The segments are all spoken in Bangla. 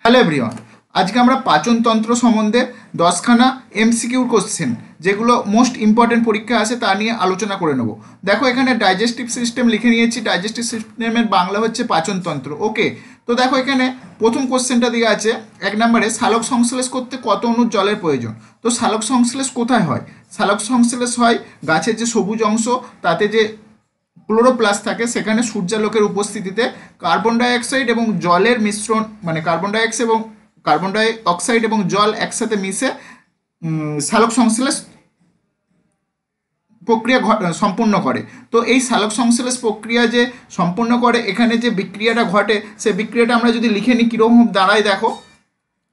হ্যালো এভরিওয়ান, আজকে আমরা পাচনতন্ত্র সম্বন্ধে 10খানা এমসিকিউর কোশ্চেন যেগুলো মোস্ট ইম্পর্টেন্ট পরীক্ষা আসে তা নিয়ে আলোচনা করে নেব। দেখো এখানে ডাইজেস্টিভ সিস্টেম লিখে নিয়েছি, ডাইজেস্টিভ সিস্টেমের বাংলা হচ্ছে পাচনতন্ত্র। ওকে, তো দেখো এখানে প্রথম কোশ্চেনটা দিয়ে আছে 1 নম্বরে, সালোক সংশ্লেষ করতে কত অণু জলের প্রয়োজন? তো সালোক সংশ্লেষ কোথায় হয়? সালোক সংশ্লেষ হয় গাছের যে সবুজ অংশ তাতে যে ক্লোরোপ্লাস্ট থাকে সেখানে সূর্যালোকের উপস্থিতিতে কার্বন ডাই অক্সাইড এবং জলের মিশ্রণ, মানে কার্বন ডাই অক্সাইড এবং জল একসাথে মিশে সালোক সংশ্লেষ প্রক্রিয়া সম্পূর্ণ করে। তো এই সালোক সংশ্লেষ প্রক্রিয়া যে সম্পূর্ণ করে, এখানে যে বিক্রিয়াটা ঘটে সেই বিক্রিয়াটা আমরা যদি লিখে নিই কীরকম দাঁড়ায়, দেখো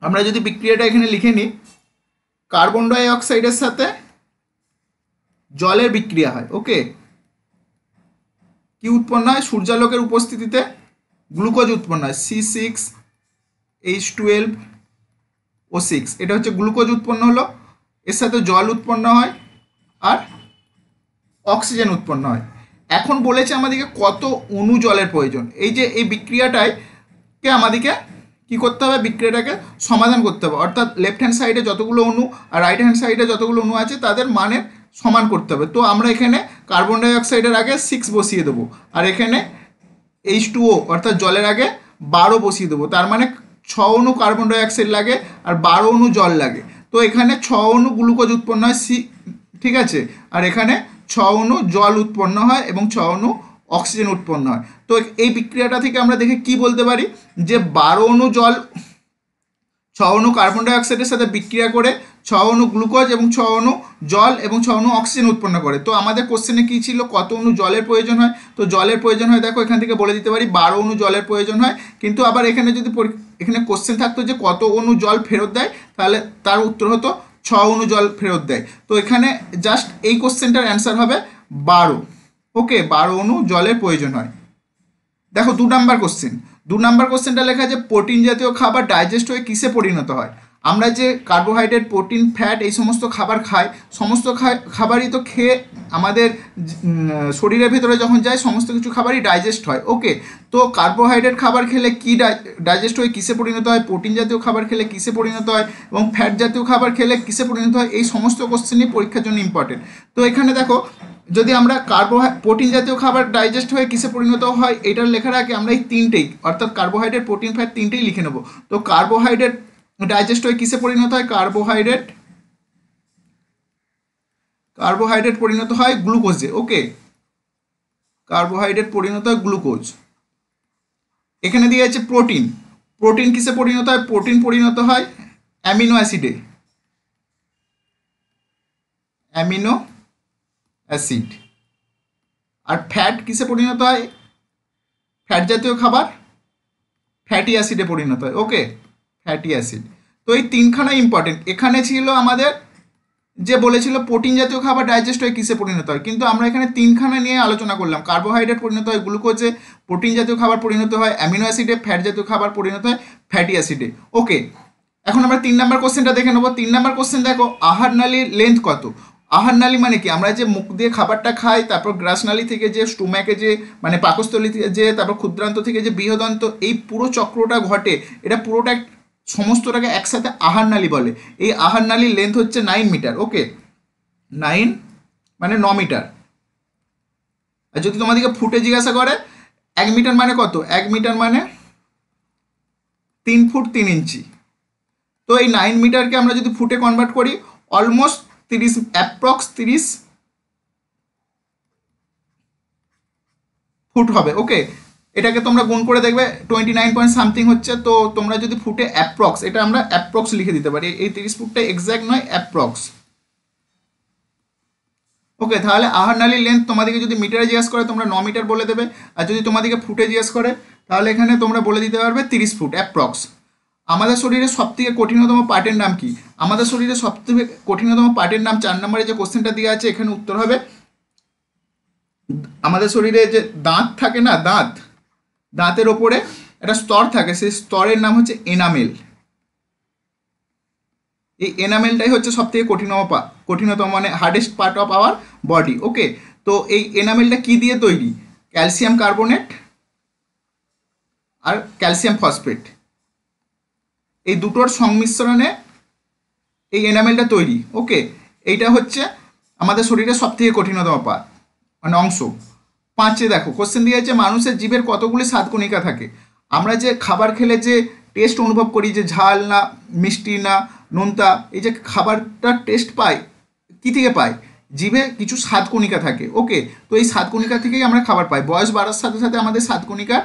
আমরা যদি বিক্রিয়াটা এখানে লিখে নিই, কার্বন ডাই অক্সাইডের সাথে জলের বিক্রিয়া হয়। ওকে, কি উৎপন্ন হয়? সূর্যালোকের উপস্থিতিতে গ্লুকোজ উৎপন্ন হয়, C6H12O6, এটা হচ্ছে গ্লুকোজ উৎপন্ন হলো, এর সাথে জল উৎপন্ন হয় আর অক্সিজেন উৎপন্ন হয়। এখন বলেছে আমাদেরকে কত অণু জলের প্রয়োজন। এই যে এই বিক্রিয়াটায় কে আমাদেরকে কি করতে হবে? বিক্রিয়াটাকে সমাধান করতে হবে, অর্থাৎ লেফট হ্যান্ড সাইডে যতগুলো অণু আর রাইট হ্যান্ড সাইডে যতগুলো অণু আছে তাদের মানের সমান করতে হবে। তো আমরা এখানে কার্বন ডাই অক্সাইডের আগে 6 বসিয়ে দেবো আর এখানে H2O অর্থাৎ জলের আগে 12 বসিয়ে দেবো। তার মানে 6 অণু কার্বন ডাই অক্সাইড লাগে আর 12 অণু জল লাগে। তো এখানে 6 অণু গ্লুকোজ উৎপন্ন হয়, ঠিক আছে, আর এখানে 6 অণু জল উৎপন্ন হয় এবং 6 অণু অক্সিজেন উৎপন্ন হয়। তো এই বিক্রিয়াটা থেকে আমরা দেখে কি বলতে পারি যে 12 অণু জল 6 অণু কার্বন ডাই অক্সাইডের সাথে বিক্রিয়া করে 6 অণু গ্লুকোজ এবং 6 অণু জল এবং 6 অণু অক্সিজেন উৎপন্ন করে। তো আমাদের কোশ্চেনে কী ছিল? কত অণু জলের প্রয়োজন হয়? তো জলের প্রয়োজন হয়, দেখো এখান থেকে বলে দিতে পারি 12 অণু জলের প্রয়োজন হয়। কিন্তু আবার এখানে যদি এখানে কোশ্চেন থাকতো যে কত অণু জল ফেরত দেয়, তাহলে তার উত্তর হতো 6 অণু জল ফেরত দেয়। তো এখানে জাস্ট এই কোশ্চেনটার অ্যান্সার হবে 12। ওকে, 12 অণু জলের প্রয়োজন হয়। দেখো 2 নাম্বার কোশ্চেনটা লেখা আছে প্রোটিন জাতীয় খাবার ডাইজেস্ট হয়ে কিসে পরিণত হয়? আমরা যে কার্বোহাইড্রেট, প্রোটিন, ফ্যাট এই সমস্ত খাবার খাই, সমস্ত খাবারই তো খেয়ে আমাদের শরীরের ভিতরে যখন যায় সমস্ত কিছু খাবারই ডাইজেস্ট হয়। ওকে, তো কার্বোহাইড্রেট খাবার খেলে কি ডাইজেস্ট হয়ে কিসে পরিণত হয়, প্রোটিন জাতীয় খাবার খেলে কিসে পরিণত হয় এবং ফ্যাট জাতীয় খাবার খেলে কিসে পরিণত হয়, এই সমস্ত কোশ্চেনই পরীক্ষার জন্য ইম্পর্টেন্ট। তো এখানে দেখো যদি আমরা প্রোটিন জাতীয় খাবার ডাইজেস্ট হয়ে কিসে পরিণত হয় এটার লেখার আগে আমরা এই তিনটেই, অর্থাৎ কার্বোহাইড্রেট, প্রোটিন, ফ্যাট তিনটেই লিখে নেব। তো কার্বোহাইড্রেট ডাইজেস্ট হয়ে কিসে পরিণত হয়? কার্বোহাইড্রেট পরিণত হয় গ্লুকোজে। ওকে, কার্বোহাইড্রেট পরিণত হয় গ্লুকোজ। এখানে দিয়ে আছে প্রোটিন কিসে পরিণত হয়? প্রোটিন পরিণত হয় অ্যামিনো অ্যাসিড। আর ফ্যাট কিসে পরিণত হয়? ফ্যাট জাতীয় খাবার ফ্যাটি অ্যাসিডে পরিণত হয়। ওকে, ফ্যাটি অ্যাসিড। তো এই তিনখানা ইম্পর্টেন্ট। এখানে ছিল আমাদের যে বলেছিল প্রোটিন জাতীয় খাবার ডাইজেস্ট হয়ে কিসে পরিণত হয়, কিন্তু আমরা এখানে তিনখানা নিয়ে আলোচনা করলাম। কার্বোহাইড্রেট পরিণত হয় গ্লুকোজে, প্রোটিন জাতীয় খাবার পরিণত হয় অ্যামিনো অ্যাসিডে, ফ্যাট জাতীয় খাবার পরিণত হয় ফ্যাটি অ্যাসিডে। ওকে, এখন আমরা 3 নাম্বার কোশ্চেনটা দেখে নেবো। 3 নাম্বার কোশ্চেন দেখো, আহার নালীর লেন্থ কত? আহার নালী মানে কি? আমরা যে মুখ দিয়ে খাবারটা খাই, তারপর গ্রাসনালী থেকে যে স্টোম্যাকে যে মানে পাকস্থলী থেকে যে, তারপর ক্ষুদ্রান্ত থেকে যে বৃহদন্ত, এই পুরো চক্রটা ঘটে, এটা পুরোটা সমস্তটাকে একসাথে আহার নালী বলে। এই আহার নালীর লেন্থ হচ্ছে 9 মিটার। ওকে, 9 মানে 9 মিটার। আর যদি তোমাদেরকে ফুটে জিজ্ঞাসা করে 1 মিটার মানে কত? 1 মিটার মানে 3 ফুট 3 ইঞ্চি। তো এই 9 মিটারকে আমরা যদি ফুটে কনভার্ট করি, অলমোস্ট 30 ফুট হবে। ওকে, এটাকে তোমরা গুণ করে দেখবে 29 পয়েন্ট সামথিং হচ্ছে। তো তোমরা যদি ফুটে অ্যাপ্রক্স, এটা আমরা অ্যাপ্রক্স লিখে দিতে পারি, এই 30 ফুটটা এক্স্যাক্ট নয়, অ্যাপ্রক্স। ওকে, তাহলে আহার নালীর লেন্থ তোমাদেরকে যদি মিটারে জিজ্ঞাসা করে তোমরা 9 মিটার বলে দেবে, আর যদি তোমাদেরকে ফুটে জিজ্ঞাসা করে তাহলে এখানে তোমরা বলে দিতে পারবে 30 ফুট অ্যাপ্রক্স। আমাদের শরীরে সবথেকে কঠিনতম পার্টের নাম কি? আমাদের শরীরে সবথেকে কঠিনতম পার্টের নাম 4 নম্বরে যে কোশ্চেনটা দেওয়া আছে, এখানে উত্তর হবে আমাদের শরীরে যে দাঁত থাকে না, দাঁতের ওপরে একটা স্তর থাকে, সেই স্তরের নাম হচ্ছে এনামেল। এই এনামেলটাই হচ্ছে সবথেকে কঠিনতম মানে hardest part of our body. Okay, তো এই এনামেলটা কি দিয়ে তৈরি? ক্যালসিয়াম কার্বনেট আর ক্যালসিয়াম ফসফেট। এই দুটোর সংমিশ্রণে এই এনামেলটা তৈরি। ওকে, এইটা হচ্ছে আমাদের শরীরের সব থেকে কঠিনতম পার্ট মানে অংশ। 5 দেখো কোশ্চেন দিয়েছে মানুষের জীবের কতগুলি স্বাদকণিকা থাকে। আমরা যে খাবার খেলে যে টেস্ট অনুভব করি, যে ঝাল না মিষ্টি না নোনতা, এই যে খাবারটা টেস্ট পাই কী থেকে পাই? জিভে কিছু স্বাদকণিকা থাকে। ওকে, তো এই স্বাদকণিকা থেকেই আমরা খাবার পাই। বয়স বাড়ার সাথে সাথে আমাদের স্বাদকণিকার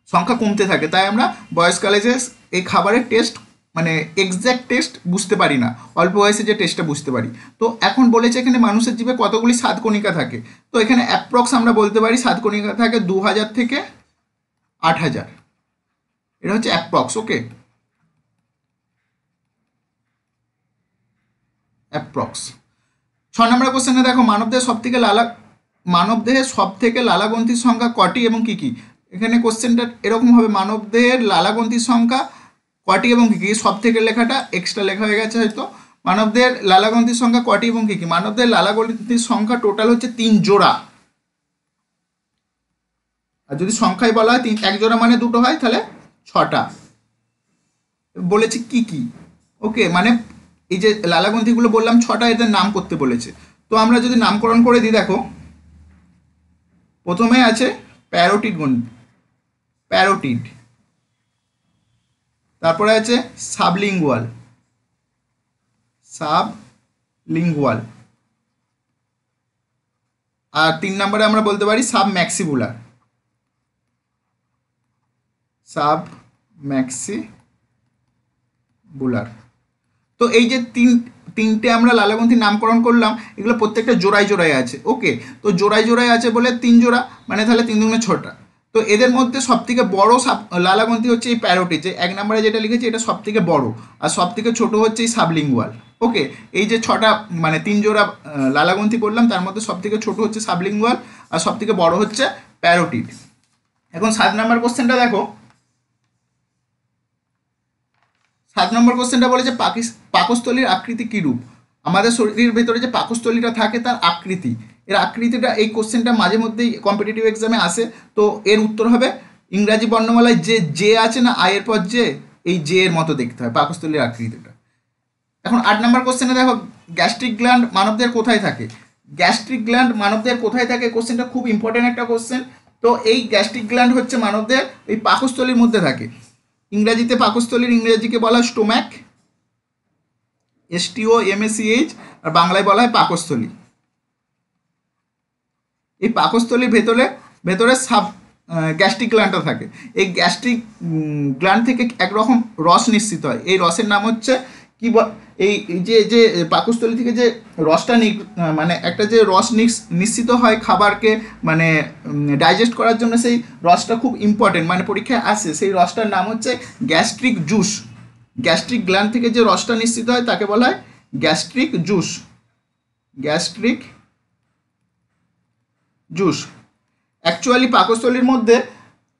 সংখ্যা কমতে থাকে, তাই আমরা বয়সকালে যে এই খাবারের টেস্ট মানে এক্স্যাক্ট টেস্ট বুঝতে পারি না, অল্প বয়সে যে টেস্টটা বুঝতে পারি। তো এখন বলেছে এখানে মানুষের জীবে কতগুলি স্বাদকণিকা থাকে। তো এখানে অ্যাপ্রক্স আমরা বলতে পারি স্বাদকণিকা থাকে 2000 থেকে 8000, এটা হচ্ছে অ্যাপ্রক্স। ওকে, অ্যাপ্রক্স। 6 নম্বর কোশ্চেনে দেখো মানবদেহের সব থেকে লালাগ্রন্থির সংখ্যা কটি এবং কী কী। এখানে কোশ্চেনটা এরকম হবে, মানবদেহের লালাগ্রন্থির সংখ্যা কটি এবং কী কী। সব থেকে লেখাটা এক্সট্রা লেখা হয়ে গেছে হয়তো। মানবদেহের লালাগ্রন্থির সংখ্যা কটি এবং কী কী। মানবদেহের লালাগ্রন্থির সংখ্যা টোটাল হচ্ছে 3 জোড়া। আর যদি সংখ্যায় বলা হয় 1 জোড়া মানে 2টো হয়, তাহলে 6টা। বলেছে কি কি। ওকে, মানে এই যে লালাগ্রন্থিগুলো বললাম 6টা, এদের নাম করতে বলেছে। তো আমরা যদি নামকরণ করে দিই, দেখো প্রথমে আছে প্যারোটিড গ্রন্থি, প্যারোটিড। তারপরে আছে সাবলিঙ্গুয়াল, সাবলিঙ্গুয়াল। আর 3 নম্বরে আমরা বলতে পারি সাবম্যাক্সিবুলার, সাবম্যাক্সিবুলার। তো এই যে তিনটে আমরা লালাগ্রন্থির নামকরণ করলাম, এগুলো প্রত্যেকটা জোড়ায় জোড়ায় আছে। ওকে, তো জোড়ায় জোড়ায় আছে বলে 3 জোড়া, মানে তাহলে 3 দুগুণে 6টা। তো এদের মধ্যে সবথেকে বড় লালাগ্রন্থি হচ্ছে এই প্যারোটিড, যে 1 নম্বরে যেটা লিখেছি এটা সবথেকে বড়, আর সবথেকে ছোট হচ্ছে এই সাবলিঙ্গুয়াল। ওকে, এই যে 6টা মানে 3 জোড়া লালাগ্রন্থি বললাম, তার মধ্যে সবথেকে ছোট হচ্ছে সাবলিঙ্গুয়াল আর সবথেকে বড় হচ্ছে প্যারোটিড। এখন 7 নম্বর কোশ্চেনটা দেখো। 7 নম্বর কোশ্চেনটা বলেছে পাকস্থলীর আকৃতি কীরূপ। আমাদের শরীরের ভেতরে যে পাকস্থলীটা থাকে তার আকৃতি, এর আকৃতিটা এই কোশ্চেনটা মাঝে মধ্যেই কম্পিটিটিভ এক্সামে আসে। তো এর উত্তর হবে ইংরাজি বর্ণমালায় যে আছে না আয়ের পর যে, এই যে এর মতো দেখতে হয় পাকস্থলীর আকৃতিটা। এখন 8 নম্বর কোশ্চেনে দেখো গ্যাস্ট্রিক গ্ল্যান্ড মানবদের কোথায় থাকে। গ্যাস্ট্রিক গ্ল্যান্ড মানবদের কোথায় থাকে, কোশ্চেনটা খুব ইম্পর্টেন্ট একটা কোশ্চেন। তো এই গ্যাস্ট্রিক গ্ল্যান্ড হচ্ছে মানবদের এই পাকস্থলীর মধ্যে থাকে। ইংরেজিতে পাকস্থলীর ইংরেজিকে বলা হয় স্টোম্যাক, STOMACH, আর বাংলায় বলা হয় পাকস্থলী। এই পাকস্থলীর ভেতরে গ্যাস্ট্রিক গ্ল্যান্ডটা থাকে। এই গ্যাস্ট্রিক গ্ল্যান্ড থেকে একরকম রস নিঃসৃত হয়, এই রসের নাম হচ্ছে কি এই যে পাকস্থলী থেকে যে রসটা মানে একটা যে রস নিঃসৃত হয় খাবারকে মানে ডাইজেস্ট করার জন্য, সেই রসটা খুব ইম্পর্টেন্ট, মানে পরীক্ষায় আসে। সেই রসটার নাম হচ্ছে গ্যাস্ট্রিক জুস। গ্যাস্ট্রিক গ্ল্যান্ড থেকে যে রসটা নিঃসৃত হয় তাকে বলা হয় gastric juice, gastric juice. Actually পাকস্থলীর মধ্যে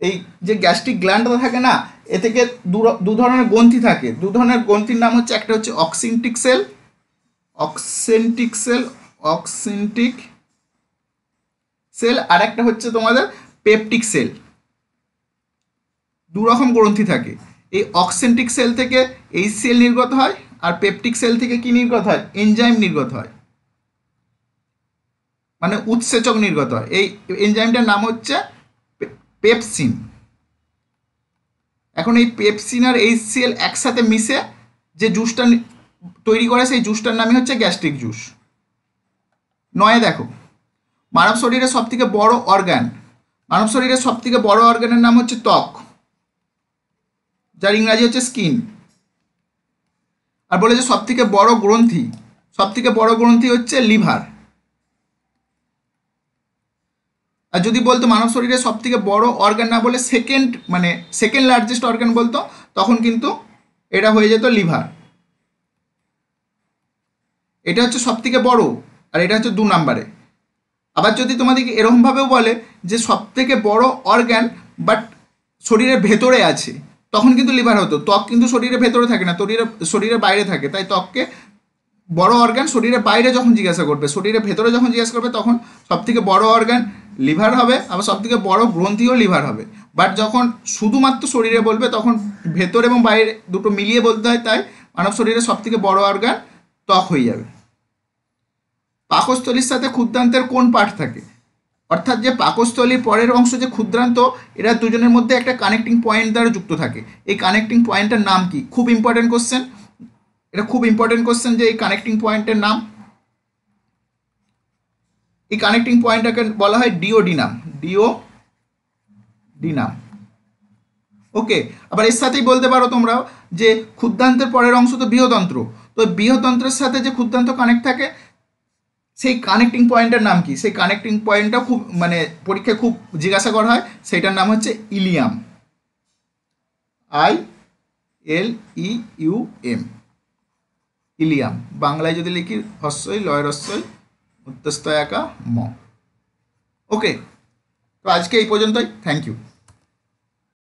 এই যে গ্যাস্ট্রিক গ্ল্যান্ডটা থাকে না, এ থেকে দু ধরনের গ্রন্থি থাকে। 2 ধরনের গ্রন্থির নাম হচ্ছে, একটা হচ্ছে অক্সেন্টিক সেল, আর একটা হচ্ছে তোমাদের পেপটিক সেল। 2 রকম গ্রন্থি থাকে। এই অক্সেন্টিক সেল থেকে HCl নির্গত হয়, আর পেপটিক সেল থেকে কি নির্গত হয়, এনজাইম নির্গত হয়, মানে উৎসেচক নির্গত হয়। এই এনজাইমটার নাম হচ্ছে পেপসিন। এখন এই পেপসিন আর HCl একসাথে মিশে যে জুসটা তৈরি করে, সেই জুসটার নামই হচ্ছে গ্যাস্ট্রিক জুস। 9 দেখো মানব শরীরের সবথেকে বড় অর্গান, মানব শরীরের সবথেকে বড় অর্গানের নাম হচ্ছে ত্বক, যার ইংরাজি হচ্ছে স্কিন। আর বলেছে সবথেকে বড় গ্রন্থি হচ্ছে লিভার। আর যদি বলতো মানব শরীরের সবথেকে বড় অর্গান না বলে সেকেন্ড লার্জেস্ট অর্গান বলতো, তখন কিন্তু এটা হয়ে যেত লিভার। এটা হচ্ছে সবথেকে বড়, আর এটা হচ্ছে 2 নম্বরে। আবার যদি তোমাদেরকে এরকমভাবেও বলে যে সবথেকে বড় অর্গান বাট শরীরের ভেতরে আছে, তখন কিন্তু লিভার হতো। ত্বক কিন্তু শরীরের ভেতরে থাকে না, শরীরের বাইরে থাকে, তাই ত্বককে বড় অর্গান শরীরের বাইরে যখন জিজ্ঞাসা করবে, শরীরের ভেতরে যখন জিজ্ঞাসা করবে, তখন সবথেকে বড় অর্গান লিভার হবে, আবার সবথেকে বড় গ্রন্থিও লিভার হবে। বাট যখন শুধুমাত্র শরীরে বলবে তখন ভেতর এবং বাইরে দুটো মিলিয়ে বলতে হয়, তাই মানব শরীরে সবথেকে বড় অর্গান ত্বক হয়ে যাবে। পাকস্থলীর সাথে ক্ষুদ্রান্তের কোন পার্ট থাকে? অর্থাৎ যে পাকস্থলীর পরের অংশ যে ক্ষুদ্রান্ত, এরা দুজনের মধ্যে একটা কানেক্টিং পয়েন্ট দ্বারা যুক্ত থাকে। এই কানেক্টিং পয়েন্টের নাম কি? খুব ইম্পর্টেন্ট কোশ্চেন, এটা খুব ইম্পর্টেন্ট কোশ্চেন যে এই কানেক্টিং পয়েন্টের নাম। এই কানেক্টিং পয়েন্টটাকে বলা হয় ডিওডিনাম। ডিওডিনাম। ওকে, আবার এর সাথেই বলতে পারো তোমরা যে ক্ষুদ্রান্তের পরের অংশ তো বৃহদন্ত্র, তো বৃহদন্ত্রের সাথে যে ক্ষুদ্রান্ত কানেক্ট থাকে সেই কানেক্টিং পয়েন্টের নাম কি? সেই কানেক্টিং পয়েন্টটা খুব মানে পরীক্ষায় খুব জিজ্ঞাসা করা হয়, সেইটার নাম হচ্ছে ইলিয়াম। ILEUM, Ilium. বাংলায় যদি লিখি হস্যই লয় রস্যই উত্তস্ত একা ম। ওকে, তো আজকে এই পর্যন্তই। Thank you.